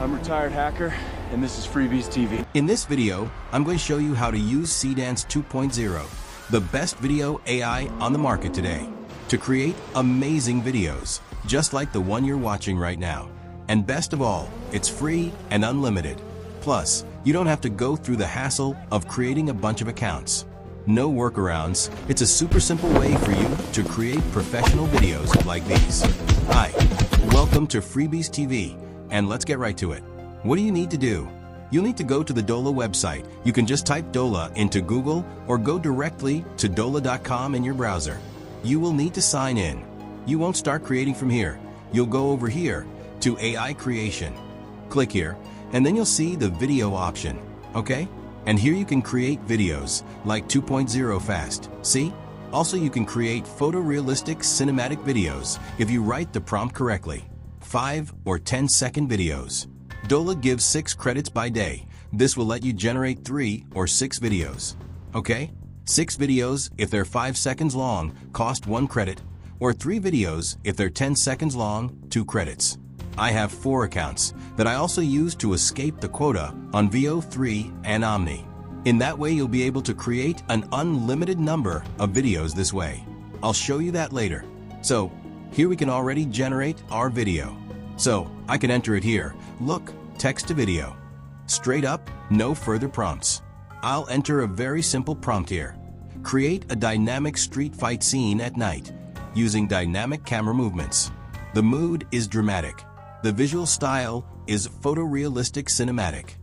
I'm retired hacker, and this is Freebie's TV. In this video, I'm going to show you how to use Seedance 2.0, the best video AI on the market today, to create amazing videos, just like the one you're watching right now. And best of all, it's free and unlimited. Plus, you don't have to go through the hassle of creating a bunch of accounts. No workarounds. It's a super simple way for you to create professional videos like these. Hi, welcome to Freebie's TV, and let's get right to it. What do you need to do? You'll need to go to the Dola website. You can just type Dola into Google or go directly to dola.com in your browser. You will need to sign in. You won't start creating from here. You'll go over here to AI creation. Click here, and then you'll see the video option, okay? And here you can create videos like 2.0 fast, see? Also, you can create photorealistic cinematic videos if you write the prompt correctly. 5 or 10-second videos. Dola gives 6 credits by day. This will let you generate 3 or 6 videos. Okay? 6 videos, if they're 5 seconds long, cost 1 credit, or 3 videos, if they're 10 seconds long, 2 credits. I have 4 accounts that I also use to escape the quota on VO3 and Omni. In that way, you'll be able to create an unlimited number of videos this way. I'll show you that later. So, here we can already generate our video. So, I can enter it here. Look, text to video. Straight up, no further prompts. I'll enter a very simple prompt here. Create a dynamic street fight scene at night using dynamic camera movements. The mood is dramatic. The visual style is photorealistic cinematic.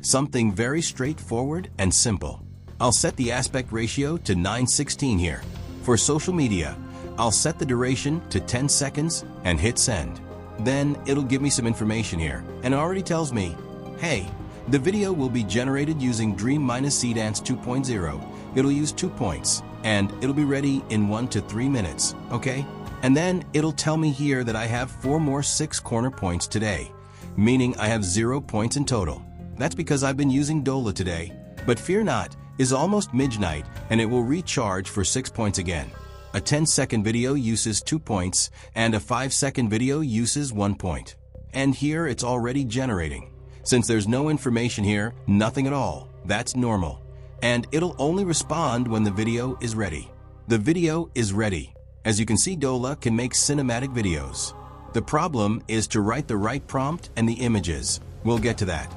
Something very straightforward and simple. I'll set the aspect ratio to 9:16 here. For social media, I'll set the duration to 10 seconds and hit send. Then it'll give me some information here, and it already tells me, hey, the video will be generated using Dream-Seedance 2.0. It'll use 2 points, and it'll be ready in 1 to 3 minutes, okay? And then it'll tell me here that I have 4 more 6 corner points today, meaning I have 0 points in total. That's because I've been using Dola today, but fear not, it's almost midnight and it will recharge for 6 points again. A 10-second video uses 2 points and a 5-second video uses 1 point. And here it's already generating. Since there's no information here, nothing at all, that's normal. And it'll only respond when the video is ready. The video is ready. As you can see, Dola can make cinematic videos. The problem is to write the right prompt and the images. We'll get to that.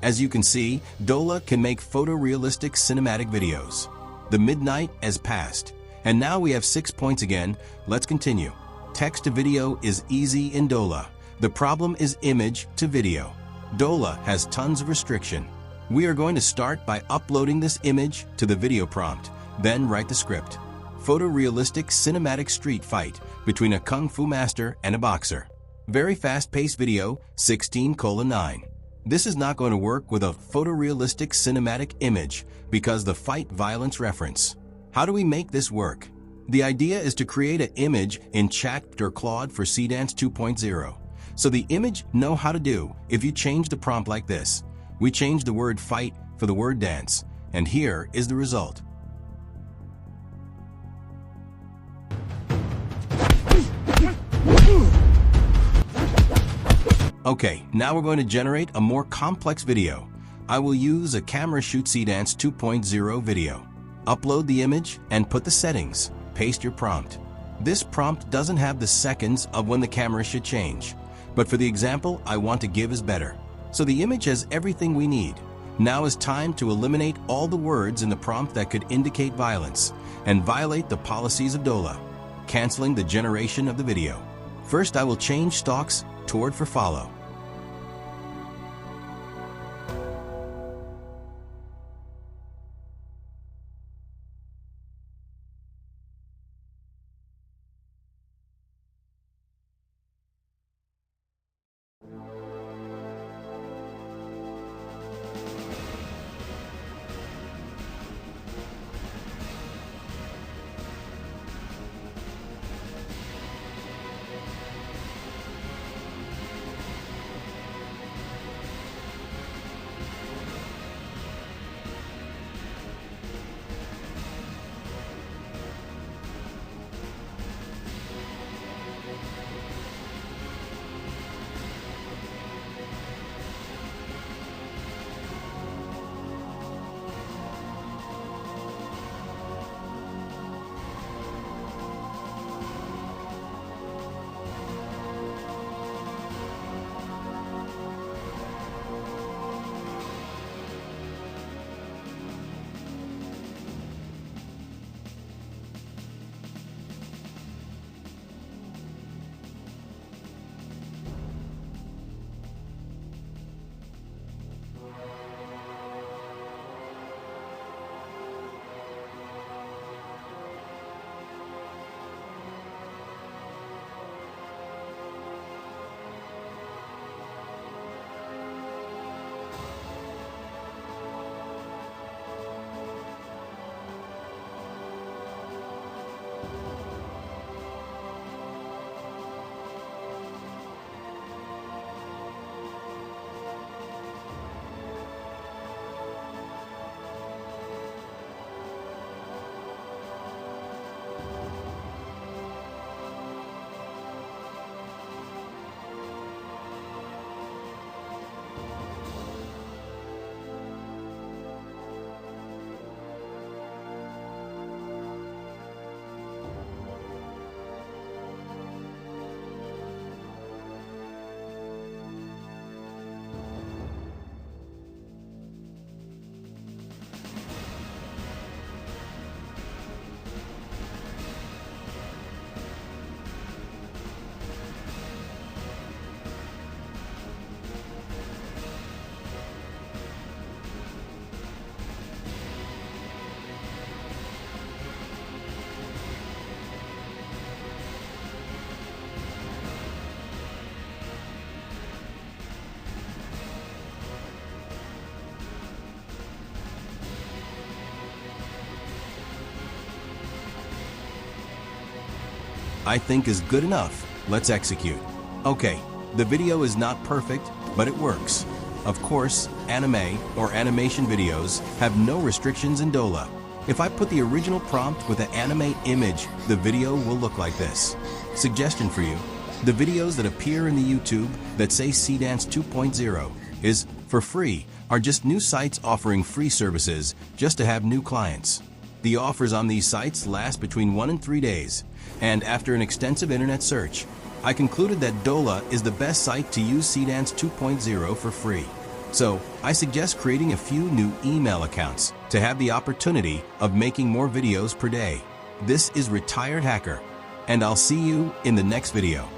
As you can see, Dola can make photorealistic cinematic videos. The midnight has passed, and now we have 6 points again. Let's continue. Text to video is easy in Dola. The problem is image to video. Dola has tons of restriction. We are going to start by uploading this image to the video prompt, then write the script. Photorealistic cinematic street fight between a kung fu master and a boxer. Very fast-paced video, 16:9. This is not going to work with a photorealistic cinematic image because the fight violence reference. How do we make this work? The idea is to create an image in Chat or Claude for Seedance 2.0. So the image know how to do if you change the prompt like this. We change the word fight for the word dance, and here is the result. Okay, now we're going to generate a more complex video. I will use a camera shoot Seedance 2.0 video. Upload the image and put the settings. Paste your prompt. This prompt doesn't have the seconds of when the camera should change, but for the example I want to give is better. So the image has everything we need. Now is time to eliminate all the words in the prompt that could indicate violence and violate the policies of Dola, canceling the generation of the video. First, I will change stalks toward for follow. I think is good enough. Let's execute. Okay, the video is not perfect, but it works. Of course, anime or animation videos have no restrictions in DOLA. If I put the original prompt with an Animate image, the video will look like this. Suggestion for you: the videos that appear in the YouTube that say Seedance 2.0 is for free are just new sites offering free services just to have new clients. The offers on these sites last between 1 and 3 days, and after an extensive internet search, I concluded that DOLA is the best site to use Seedance 2.0 for free. So, I suggest creating a few new email accounts to have the opportunity of making more videos per day. This is Retired Hacker, and I'll see you in the next video.